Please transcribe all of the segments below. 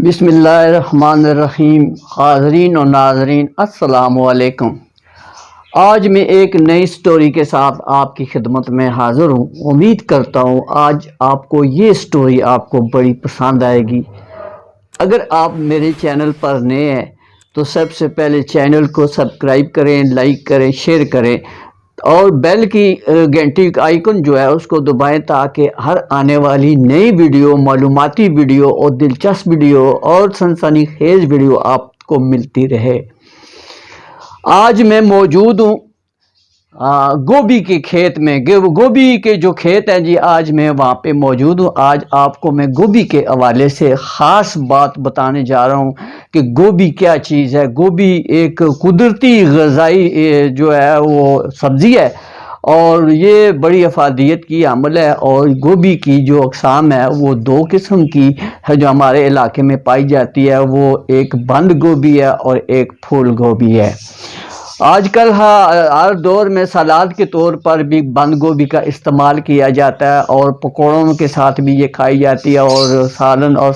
بسم اللہ الرحمن الرحیم۔ حاضرین و ناظرین السلام علیکم۔ آج میں ایک نئی سٹوری کے ساتھ آپ کی خدمت میں حاضر ہوں۔ امید کرتا ہوں آج آپ کو یہ سٹوری آپ کو بڑی پسند آئے گی۔ اگر آپ میرے چینل پر نئے ہیں تو سب سے پہلے چینل کو سبسکرائب کریں، لائک کریں، شیئر کریں اور بیل کی گھنٹی کا آئیکن جو ہے اس کو دبائیں تاکہ ہر آنے والی نئی ویڈیو، معلوماتی ویڈیو اور دلچسپ ویڈیو اور سنسنی خیز ویڈیو آپ کو ملتی رہے۔ آج میں موجود ہوں گوبھی کے کھیت میں۔ گوبھی کے جو کھیت ہیں جی، آج میں وہاں پہ موجود ہوں۔ آج آپ کو میں گوبھی کے حوالے سے خاص بات بتانے جا رہا ہوں کہ گوبھی کیا چیز ہے۔ گوبھی ایک قدرتی غذائی جو ہے وہ سبزی ہے اور یہ بڑی افادیت کی عمل ہے، اور گوبھی کی جو اقسام ہے وہ دو قسم کی ہے جو ہمارے علاقے میں پائی جاتی ہے۔ وہ ایک بند گوبھی ہے اور ایک پھول گوبھی ہے۔ آج کل ہر دور میں سلاد کے طور پر بھی بند گوبھی کا استعمال کیا جاتا ہے اور پکوڑوں کے ساتھ بھی یہ کھائی جاتی ہے، اور سالن اور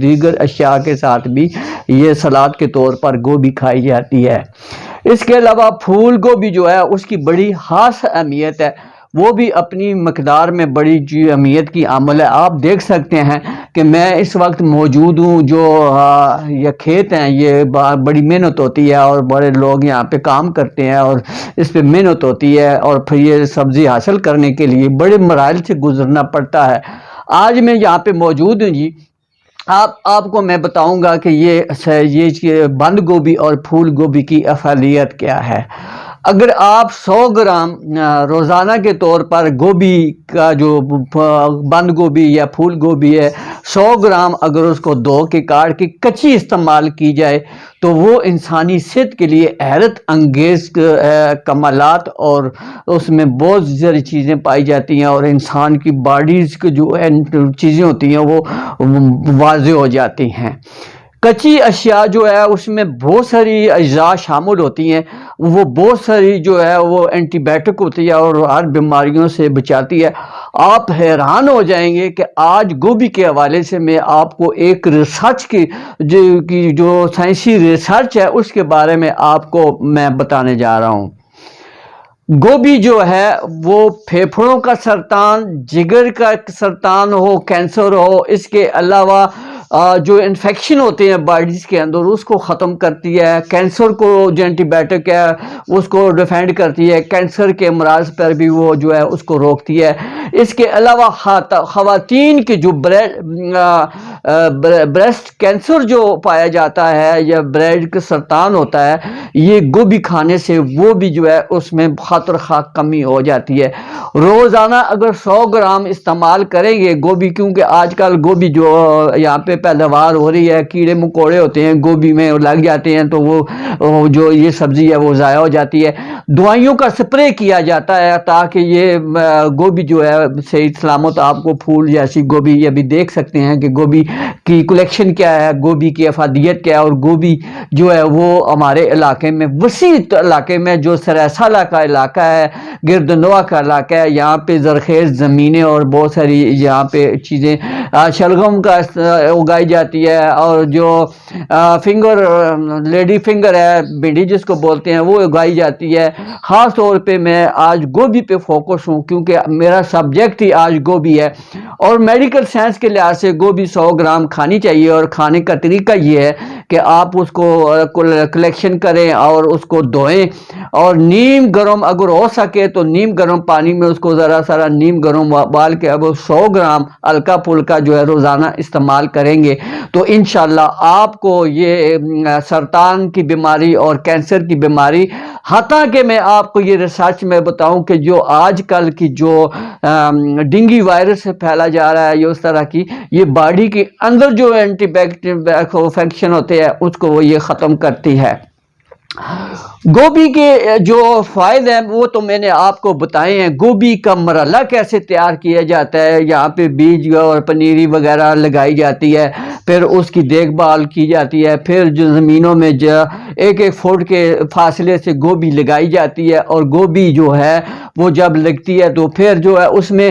دیگر اشیاء کے ساتھ بھی یہ سلاد کے طور پر گوبھی کھائی جاتی ہے۔ اس کے علاوہ پھول گوبھی جو ہے اس کی بڑی خاص اہمیت ہے، وہ بھی اپنی مقدار میں بڑی اہمیت کی عمل ہے۔ آپ دیکھ سکتے ہیں کہ میں اس وقت موجود ہوں، جو یہ کھیت ہیں یہ بڑی محنت ہوتی ہے اور بڑے لوگ یہاں پہ کام کرتے ہیں اور اس پہ محنت ہوتی ہے، اور پھر یہ سبزی حاصل کرنے کے لیے بڑے مراحل سے گزرنا پڑتا ہے۔ آج میں یہاں پہ موجود ہوں جی، آپ کو میں بتاؤں گا کہ یہ بند گوبھی اور پھول گوبھی کی افادیت کیا ہے۔ اگر آپ 100 گرام روزانہ کے طور پر گوبھی کا جو بند گوبھی یا پھول گوبھی ہے، 100 گرام اگر اس کو دھو کے کاٹ کے کچی استعمال کی جائے تو وہ انسانی صحت کے لیے حیرت انگیز کمالات اور اس میں بہت ساری چیزیں پائی جاتی ہیں، اور انسان کی باڈیز کی جو چیزیں ہوتی ہیں وہ واضح ہو جاتی ہیں۔ کچی اشیاء جو ہے اس میں بہت ساری اجزاء شامل ہوتی ہیں، وہ بہت ساری جو ہے وہ اینٹی بائیوٹک ہوتی ہے اور ہر بیماریوں سے بچاتی ہے۔ آپ حیران ہو جائیں گے کہ آج گوبھی کے حوالے سے میں آپ کو ایک ریسرچ کی جو سائنسی ریسرچ ہے اس کے بارے میں آپ کو میں بتانے جا رہا ہوں۔ گوبھی جو ہے وہ پھیپھڑوں کا سرطان، جگر کا سرطان ہو، کینسر ہو، اس کے علاوہ جو انفیکشن ہوتے ہیں باڈیز کے اندر اس کو ختم کرتی ہے۔ کینسر کو جو اینٹی بائیوٹک ہے اس کو ڈیفینڈ کرتی ہے، کینسر کے امراض پر بھی وہ جو ہے اس کو روکتی ہے۔ اس کے علاوہ خواتین کے جو بریسٹ کینسر جو پایا جاتا ہے یا بریسٹ کا سرطان ہوتا ہے، یہ گوبھی کھانے سے وہ بھی جو ہے اس میں خطر خواہ کمی ہو جاتی ہے۔ روزانہ اگر 100 گرام استعمال کریں گے گوبھی، کیونکہ آج کل گوبھی جو یہاں پہ پیداوار ہو رہی ہے، کیڑے مکوڑے ہوتے ہیں گوبھی میں لگ جاتے ہیں تو وہ جو یہ سبزی ہے وہ ضائع ہو جاتی ہے۔ دوائیوں کا سپرے کیا جاتا ہے تاکہ یہ گوبھی جو ہے صحیح سلامت آپ کو پھول جیسی گوبھی، یہ بھی دیکھ سکتے ہیں کہ گوبھی کی کلیکشن کیا ہے، گوبھی کی افادیت کیا ہے، اور گوبھی جو ہے وہ ہمارے علاقے میں وسیع علاقے میں جو سریسالہ کا علاقہ ہے، گردنوا کا علاقہ ہے، یہاں پہ زرخیز زمینیں اور بہت ساری یہاں پہ چیزیں شلگم کا اگائی جاتی ہے، اور جو لیڈی فنگر ہے، بھنڈی جس کو بولتے ہیں، وہ اگائی جاتی ہے۔ خاص طور پہ میں آج گوبھی پہ فوکس ہوں کیونکہ میرا سبجیکٹ ہی آج گوبھی ہے، اور میڈیکل سائنس کے لحاظ سے گوبھی 100 گرام کھانی چاہیے، اور کھانے کا طریقہ یہ ہے کہ آپ اس کو کلیکشن کریں اور اس کو دھوئیں، اور نیم گرم اگر ہو سکے تو نیم گرم پانی میں اس کو ذرا سارا نیم گرم ابال کے اب 100 گرام ہلکا پھلکا جو ہے روزانہ استعمال کریں گے تو انشاءاللہ آپ کو یہ سرطان کی بیماری اور کینسر کی بیماری، حتیٰ کہ میں آپ کو یہ ریسرچ میں بتاؤں کہ جو آج کل کی جو ڈینگی وائرس سے پھیلا جا رہا ہے یہ اس طرح کی، یہ باڈی کے اندر جو اینٹی بائیوٹک انفیکشن ہوتے ہیں اس کو وہ یہ ختم کرتی ہے۔ گوبھی کے جو فائدے ہیں وہ تو میں نے آپ کو بتائے ہیں۔ گوبھی کا مرحلہ کیسے تیار کیا جاتا ہے، یہاں پہ بیج اور پنیری وغیرہ لگائی جاتی ہے، پھر اس کی دیکھ بھال کی جاتی ہے، پھر جو زمینوں میں ایک ایک فٹ کے فاصلے سے گوبھی لگائی جاتی ہے، اور گوبھی جو ہے وہ جب لگتی ہے تو پھر جو ہے اس میں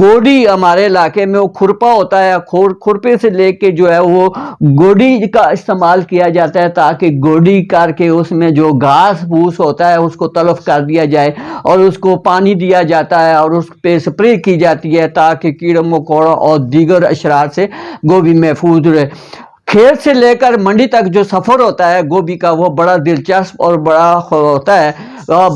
گوڑی، ہمارے علاقے میں وہ کھرپا ہوتا ہے، کھرپے سے لے کے جو ہے وہ گوڑی کا استعمال کیا جاتا ہے تاکہ گوڑی کر کے اس میں جو گھاس پھوس ہوتا ہے اس کو تلف کر دیا جائے، اور اس کو پانی دیا جاتا ہے اور اس پہ سپرے کی جاتی ہے تاکہ کیڑوں مکوڑوں اور دیگر اشرار سے گوبھی محفوظ رہے۔ کھیت سے لے کر منڈی تک جو سفر ہوتا ہے گوبھی کا وہ بڑا دلچسپ اور بڑا ہوتا ہے۔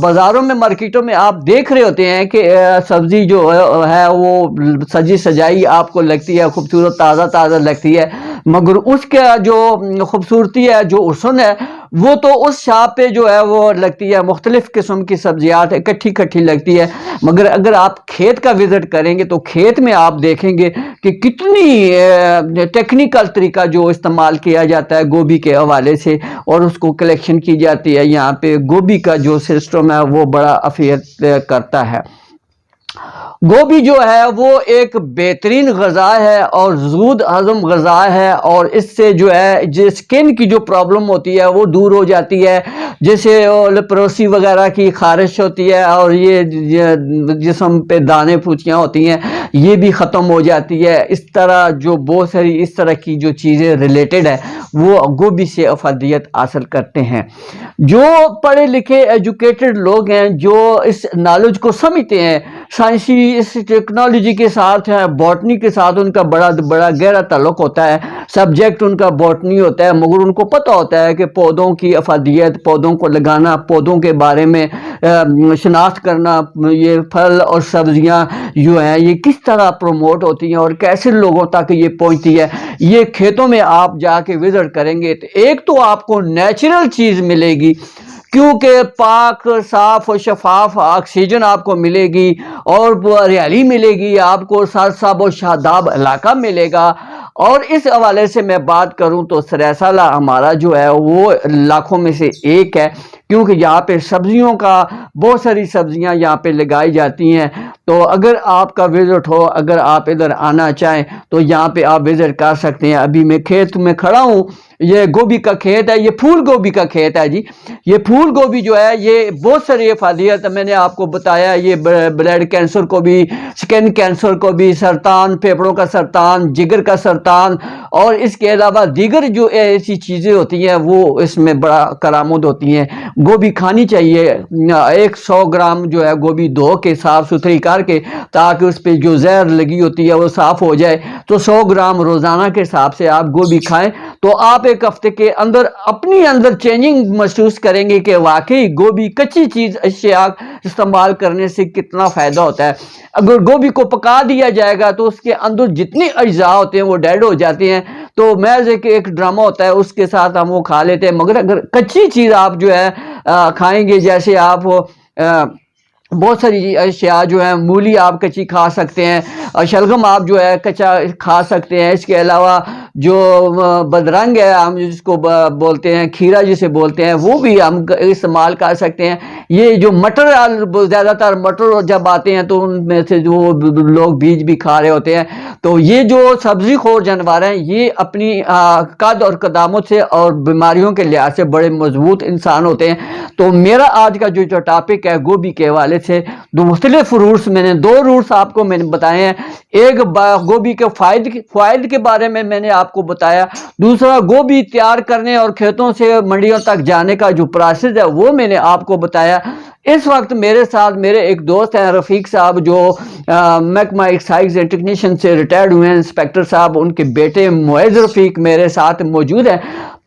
بازاروں میں، مارکیٹوں میں آپ دیکھ رہے ہوتے ہیں کہ سبزی جو ہے وہ سجی سجائی آپ کو لگتی ہے، خوبصورت تازہ تازہ لگتی ہے، مگر اس کا جو خوبصورتی ہے، جو حسن ہے، وہ تو اس شاپ پہ جو ہے وہ لگتی ہے۔ مختلف قسم کی سبزیات اکٹھی کٹھی لگتی ہے، مگر اگر آپ کھیت کا وزٹ کریں گے تو کھیت میں آپ دیکھیں گے کہ کتنی ٹیکنیکل طریقہ جو استعمال کیا جاتا ہے گوبھی کے حوالے سے، اور اس کو کلیکشن کی جاتی ہے۔ یہاں پہ گوبھی کا جو سسٹم ہے وہ بڑا افیت کرتا ہے۔ گوبھی جو ہے وہ ایک بہترین غذا ہے اور زود ہضم غذا ہے، اور اس سے جو ہے سکن کی جو پرابلم ہوتی ہے وہ دور ہو جاتی ہے، جیسے لیپروسی وغیرہ کی خارش ہوتی ہے، اور یہ جسم پہ دانے پھوچیاں ہوتی ہیں یہ بھی ختم ہو جاتی ہے۔ اس طرح جو بہت ساری اس طرح کی جو چیزیں ریلیٹڈ ہے وہ گوبھی سے افادیت حاصل کرتے ہیں۔ جو پڑھے لکھے ایجوکیٹڈ لوگ ہیں، جو اس نالج کو سمجھتے ہیں، سائنسی اس ٹیکنالوجی کے ساتھ ہے، باٹنی کے ساتھ ان کا بڑا گہرا تعلق ہوتا ہے، سبجیکٹ ان کا باٹنی ہوتا ہے، مگر ان کو پتہ ہوتا ہے کہ پودوں کی افادیت، پودوں کو لگانا، پودوں کے بارے میں شناخت کرنا، یہ پھل اور سبزیاں جو ہیں یہ کس طرح پروموٹ ہوتی ہیں اور کیسے لوگوں تک یہ پہنچتی ہے، یہ کھیتوں میں آپ جا کے وزٹ کریں گے تو ایک تو آپ کو نیچرل چیز ملے گی، کیونکہ پاک، صاف و شفاف آکسیجن آپ کو ملے گی، اور ہریالی ملے گی آپ کو، سرسبز و شاداب علاقہ ملے گا۔ اور اس حوالے سے میں بات کروں تو سریسالہ ہمارا جو ہے وہ لاکھوں میں سے ایک ہے، کیونکہ یہاں پہ سبزیوں کا بہت ساری سبزیاں یہاں پہ لگائی جاتی ہیں۔ تو اگر آپ کا وزٹ ہو، اگر آپ ادھر آنا چاہیں تو یہاں پہ آپ وزٹ کر سکتے ہیں۔ ابھی میں کھیت میں کھڑا ہوں، یہ گوبھی کا کھیت ہے، یہ پھول گوبھی کا کھیت ہے جی۔ یہ پھول گوبھی جو ہے یہ بہت ساری افادیت میں نے آپ کو بتایا، یہ بلڈ کینسر کو بھی، سکن کینسر کو بھی، سرطان، پھیپھڑوں کا سرطان، جگر کا سرطان، اور اس کے علاوہ دیگر جو ایسی چیزیں ہوتی ہیں وہ اس میں بڑا کارآمد ہوتی ہیں۔ گوبھی کھانی چاہیے، 100 گرام جو ہے گوبھی دھو کے صاف ستھری کر کے، تاکہ اس پہ جو زہر لگی ہوتی ہے وہ صاف ہو جائے، تو 100 گرام روزانہ کے حساب سے آپ گوبھی کھائیں تو آپ ایک ہفتے کے اندر اپنی اندر چینجنگ محسوس کریں گے کہ واقعی گوبھی کچی چیز اشیاء استعمال کرنے سے کتنا فائدہ ہوتا ہے۔ اگر گوبھی کو پکا دیا جائے گا تو اس کے اندر جتنے اجزاء ہوتے ہیں وہ ڈیڈ ہو جاتے ہیں، تو محض ایک ڈرامہ ہوتا ہے اس کے ساتھ ہم وہ کھا لیتے ہیں۔ مگر اگر کچی چیز آپ جو ہے کھائیں گے، جیسے آپ بہت ساری اشیاء جو ہیں، مولی آپ کچی کھا سکتے ہیں، شلگم آپ جو ہے کچا کھا سکتے ہیں، اس کے علاوہ جو بدرنگ ہے ہم جس کو بولتے ہیں، کھیرا جسے بولتے ہیں، وہ بھی ہم استعمال کر سکتے ہیں۔ یہ جو مٹر، زیادہ تر مٹر جب آتے ہیں تو ان میں سے جو لوگ بیج بھی کھا رہے ہوتے ہیں، تو یہ جو سبزی خور جانور ہیں یہ اپنی قد اور قدامت سے اور بیماریوں کے لحاظ سے بڑے مضبوط انسان ہوتے ہیں۔ تو میرا آج کا جو ٹاپک ہے گوبھی کے حوالے سے، دو مختلف روٹس، میں نے 2 روٹس آپ کو میں نے بتائے ہیں۔ ایک گوبھی کے فوائد کے بارے میں نے آپ کو بتایا، دوسرا گوبھی تیار کرنے اور کھیتوں سے منڈیوں تک جانے کا جو پروسیس ہے وہ میں نے آپ کو بتایا۔ اس وقت میرے ساتھ میرے ایک دوست ہیں رفیق صاحب، جو محکمہ ایکسائز اینڈ ٹیکنیشین سے ریٹائرڈ ہوئے ہیں، انسپیکٹر صاحب، ان کے بیٹے معز رفیق میرے ساتھ موجود ہیں۔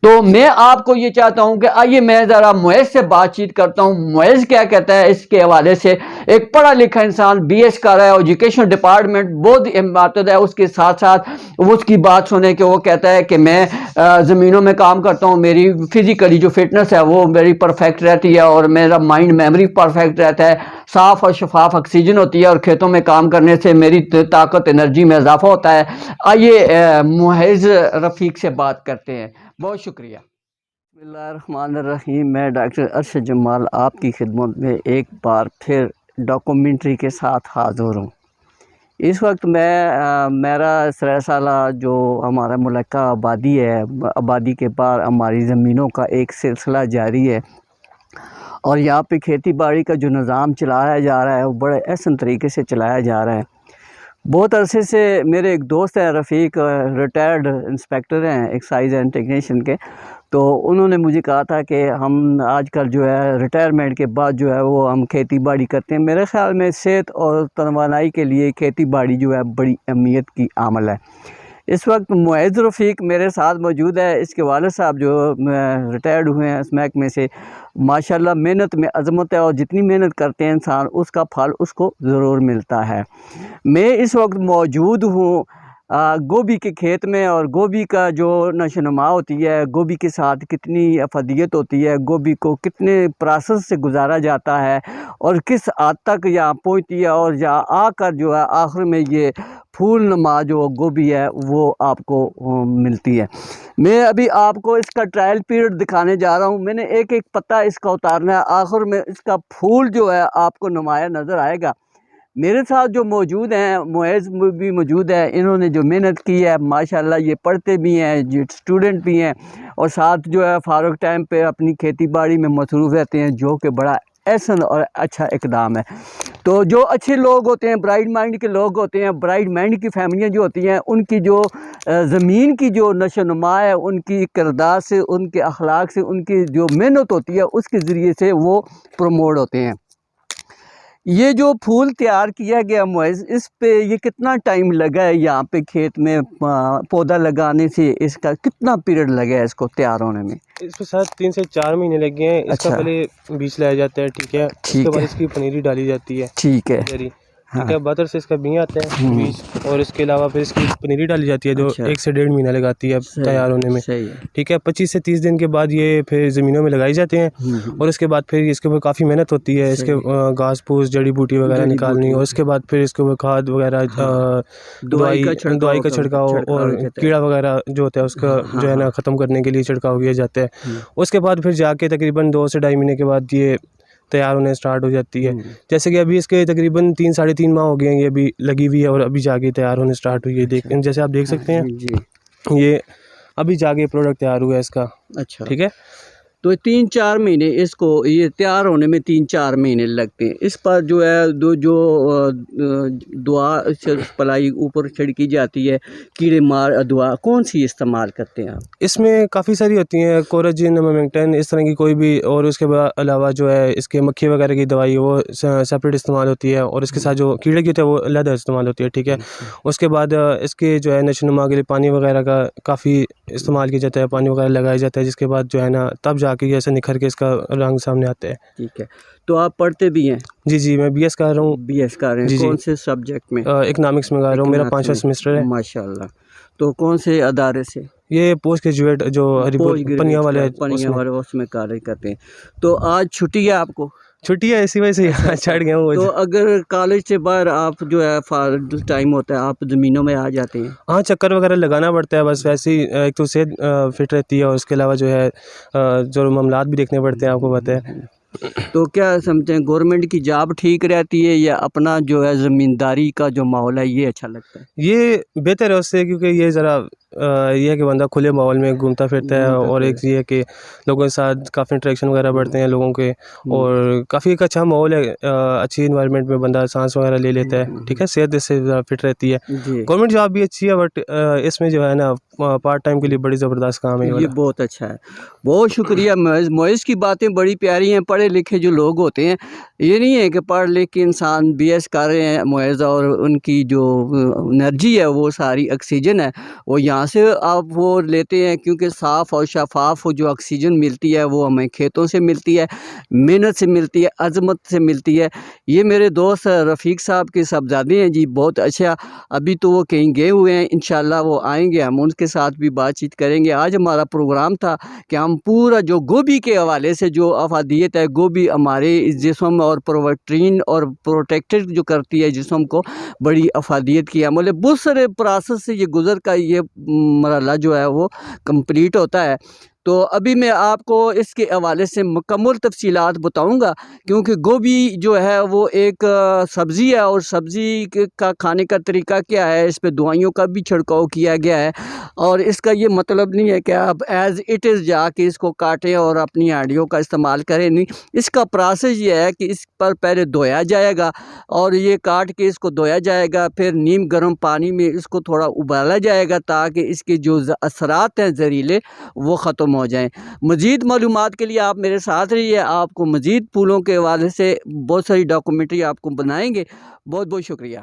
تو میں آپ کو یہ چاہتا ہوں کہ آئیے میں ذرا معز سے بات چیت کرتا ہوں، معز کیا کہتا ہے اس کے حوالے سے۔ ایک پڑھا لکھا انسان، بی ایس کر رہا ہے، ایجوکیشن ڈپارٹمنٹ بہت امپورٹنٹ ہے، اس کے ساتھ ساتھ اس کی بات سنیں کہ وہ کہتا ہے کہ میں زمینوں میں کام کرتا ہوں، میری فزیکلی جو فٹنس ہے وہ میری پرفیکٹ رہتی ہے، اور میرا مائنڈ میموری پرفیکٹ رہتا ہے، صاف اور شفاف آکسیجن ہوتی ہے، اور کھیتوں میں کام کرنے سے میری طاقت، انرجی میں اضافہ ہوتا ہے۔ آئیے معز رفیق سے بات کرتے ہیں۔ بہت شکریہ۔ بسم اللہ الرحمن الرحیم۔ میں ڈاکٹر ارشد جمال آپ کی خدمت میں ایک بار پھر ڈاکومنٹری کے ساتھ حاضر ہوں۔ اس وقت میرا 13 سالہ جو ہمارا ملکہ آبادی ہے، آبادی کے پار ہماری زمینوں کا ایک سلسلہ جاری ہے، اور یہاں پہ کھیتی باڑی کا جو نظام چلایا جا رہا ہے وہ بڑے احسن طریقے سے چلایا جا رہا ہے۔ بہت عرصے سے میرے ایک دوست ہیں رفیق، ریٹائرڈ انسپیکٹر ہیں ایکسائز اینڈ ٹیکنیشین کے، تو انہوں نے مجھے کہا تھا کہ ہم آج کل جو ہے ریٹائرمنٹ کے بعد جو ہے وہ ہم کھیتی باڑی کرتے ہیں۔ میرے خیال میں صحت اور توانائی کے لیے کھیتی باڑی جو ہے بڑی اہمیت کی عامل ہے۔ اس وقت معز رفیق میرے ساتھ موجود ہے، اس کے والد صاحب جو ریٹائرڈ ہوئے ہیں اس محکمے سے۔ ماشاءاللہ محنت میں عظمت ہے، اور جتنی محنت کرتے ہیں انسان اس کا پھل اس کو ضرور ملتا ہے۔ میں اس وقت موجود ہوں گوبھی کے کھیت میں، اور گوبھی کا جو نشو و نما ہوتی ہے، گوبھی کے ساتھ کتنی افادیت ہوتی ہے، گوبھی کو کتنے پروسیس سے گزارا جاتا ہے اور کس حد تک یہاں پہنچتی ہے، اور یہاں آ کر جو ہے آخر میں یہ پھول نما جو گوبھی ہے وہ آپ کو ملتی ہے۔ میں ابھی آپ کو اس کا ٹرائل پیریڈ دکھانے جا رہا ہوں۔ میں نے ایک ایک پتا اس کا اتارنا ہے، آخر میں اس کا پھول جو ہے آپ کو نمایاں نظر آئے گا۔ میرے ساتھ جو موجود ہیں، معز بھی موجود ہے، انہوں نے جو محنت کی ہے ماشاءاللہ، یہ پڑھتے بھی ہیں، جو اسٹوڈنٹ بھی ہیں، اور ساتھ جو ہے فارغ ٹائم پہ اپنی کھیتی باڑی میں مصروف رہتے ہیں، جو کہ بڑا احسن اور اچھا اقدام ہے۔ تو جو اچھے لوگ ہوتے ہیں، برائٹ مائنڈ کے لوگ ہوتے ہیں، برائٹ مائنڈ کی فیملیاں جو ہوتی ہیں، ان کی جو زمین کی جو نشو و نما ہے، ان کی کردار سے، ان کے اخلاق سے، ان کی جو محنت ہوتی ہے اس کے ذریعے سے وہ پروموٹ ہوتے ہیں۔ یہ جو پھول تیار کیا گیا معز، اس پہ یہ کتنا ٹائم لگا ہے یہاں پہ کھیت میں پودا لگانے سے؟ اس کا کتنا پیریڈ لگا ہے اس کو تیار ہونے میں؟ اس کے ساتھ 3 سے 4 مہینے لگ گئے ہیں۔ اس کا پہلے بیج لایا جاتا ہے، ٹھیک ہے، اس کے بعد اس کی پنیری ڈالی جاتی ہے، ٹھیک ہے، ٹھیک ہے، بہتر سے اس کا بیج آتا ہے بیج، اور اس کے علاوہ پھر اس کی پنیری ڈالی جاتی ہے جو 1 سے 1.5 مہینہ لگاتی ہے تیار ہونے میں، ٹھیک ہے۔ 25 سے 30 دن کے بعد یہ پھر زمینوں میں لگائی جاتے ہیں، اور اس کے بعد پھر اس کے اوپر کافی محنت ہوتی ہے، اس کے گھاس پھوس جڑی بوٹی وغیرہ نکالنی، اور اس کے بعد پھر اس کے اوپر کھاد وغیرہ، دوائی کا چھڑکاؤ، اور کیڑا وغیرہ جو ہوتا ہے اس کا جو ہے نا ختم کرنے کے لیے چھڑکاؤ کیا جاتا ہے۔ اس کے بعد پھر جا کے تقریباً 2 سے 2.5 مہینے کے بعد یہ تیار ہونے اسٹارٹ ہو جاتی ہے۔ جیسے کہ ابھی اس کے تقریباً 3 ساڑھے 3 ماہ ہو گئے ہیں، یہ ابھی لگی ہوئی ہے اور ابھی جا کے تیار ہونے اسٹارٹ ہوئی ہے۔ جیسے آپ دیکھ سکتے ہیں یہ ابھی جا کے پروڈکٹ تیار ہوا ہے اس کا، ٹھیک ہے۔ تو 3-4 مہینے اس کو یہ تیار ہونے میں 3-4 مہینے لگتے ہیں۔ اس پر جو ہے جو دعا پلائی اوپر چھڑکی جاتی ہے، کیڑے مار دعا کون سی استعمال کرتے ہیں آپ؟ اس میں کافی ساری ہوتی ہیں، کورجن، مومنگٹن، اس طرح کی کوئی بھی، اور اس کے علاوہ جو ہے اس کے مکھی وغیرہ کی دوائی وہ سپریٹ استعمال ہوتی ہے، اور اس کے ساتھ جو کیڑے کی ہوتے ہیں وہ علیحدہ استعمال ہوتی ہے، ٹھیک ہے۔ اس کے بعد اس کے جو ہے نشو و نما کے لیے پانی وغیرہ کا کافی استعمال کیا جاتا ہے، پانی وغیرہ لگایا جاتا ہے، جس کے بعد جو ہے نا تب جا کے ایسے نکھر کے اس کا رنگ سامنے آتا ہے، ٹھیک ہے۔ تو آپ پڑھتے بھی ہیں؟ جی، میں BS کر رہا ہوں۔ BS کر رہے ہیں، کون سے سبجیکٹ میں؟ اکنامکس میں کر رہا ہوں، میرا 5واں سیمسٹر ہے۔ ماشاءاللہ۔ تو کون سے ادارے سے؟ یہ پوسٹ گریجویٹ جو پنیا والے اس میں کارج کرتے ہیں۔ تو آج چھٹی ہے آپ کو؟ چھٹی ہے، اسی وجہ سے یہاں چڑھ گیا ہوں۔ تو اگر کالج سے باہر آپ جو ہے ٹائم ہوتا ہے آپ زمینوں میں آ جاتے ہیں؟ ہاں، چکر وغیرہ لگانا پڑتا ہے، بس ویسے ہی ایک تو صحت فٹ رہتی ہے، اور اس کے علاوہ جو ہے جو معاملات بھی دیکھنے پڑتے ہیں، آپ کو پتہ ہے۔ تو کیا سمجھتے ہیں گورنمنٹ کی جاب ٹھیک رہتی ہے یا اپنا جو ہے زمینداری کا جو ماحول ہے یہ اچھا لگتا ہے؟ یہ بہتر ہے اس سے، کیونکہ یہ ذرا یہ ہے کہ بندہ کھلے ماحول میں گھومتا پھرتا ہے، اور ایک یہ ہے کہ لوگوں کے ساتھ کافی انٹریکشن وغیرہ بڑھتے ہیں لوگوں کے، اور کافی ایک اچھا ماحول ہے، اچھی انوائرمنٹ میں بندہ سانس وغیرہ لے لیتا ہے، ٹھیک ہے، صحت اس سے فٹ رہتی ہے۔ گورنمنٹ جاب بھی اچھی ہے، بٹ اس میں جو ہے نا پارٹ ٹائم کے لیے بڑی زبردست کام ہے یہ بہت اچھا ہے۔ بہت شکریہ معز کی باتیں بڑی پیاری ہیں۔ پڑھے لکھے جو لوگ ہوتے ہیں، یہ نہیں ہے کہ پڑھ لکھ کے انسان BS کر رہے ہیں معز، اور ان کی جو انرجی ہے وہ ساری آکسیجن ہے وہ یہاں سے آپ وہ لیتے ہیں، کیونکہ صاف اور شفاف جو آکسیجن ملتی ہے وہ ہمیں کھیتوں سے ملتی ہے، محنت سے ملتی ہے، عظمت سے ملتی ہے۔ یہ میرے دوست رفیق صاحب کے صاحبزادے ہیں جی، بہت اچھا۔ ابھی تو وہ کہیں گئے ہوئے ہیں، انشاءاللہ وہ آئیں گے، ہم ان کے ساتھ بھی بات چیت کریں گے۔ آج ہمارا پروگرام تھا کہ ہم پورا جو گوبھی کے حوالے سے جو افادیت ہے، گوبھی ہمارے جسم اور پروٹین اور پروٹیکٹڈ جو کرتی ہے جسم کو، بڑی افادیت کی عمل ہے۔ بہت سارے پروسیس سے یہ گزر کا یہ مرحلہ جو ہے وہ کمپلیٹ ہوتا ہے۔ تو ابھی میں آپ کو اس کے حوالے سے مکمل تفصیلات بتاؤں گا، کیونکہ گوبھی جو ہے وہ ایک سبزی ہے، اور سبزی کا کھانے کا طریقہ کیا ہے، اس پہ دوائیوں کا بھی چھڑکاؤ کیا گیا ہے، اور اس کا یہ مطلب نہیں ہے کہ آپ ایز اٹ از جا کے اس کو کاٹیں اور اپنی ہڈیوں کا استعمال کریں، نہیں، اس کا پروسیس یہ ہے کہ اس پر پہلے دھویا جائے گا، اور یہ کاٹ کے اس کو دھویا جائے گا، پھر نیم گرم پانی میں اس کو تھوڑا ابالا جائے گا تاکہ اس کے جو اثرات ہیں زہریلے وہ ختم ہو جائیں۔ مزید معلومات کے لیے آپ میرے ساتھ رہیے، آپ کو مزید پھولوں کے حوالے سے بہت ساری ڈاکومنٹری آپ کو بنائیں گے۔ بہت بہت شکریہ۔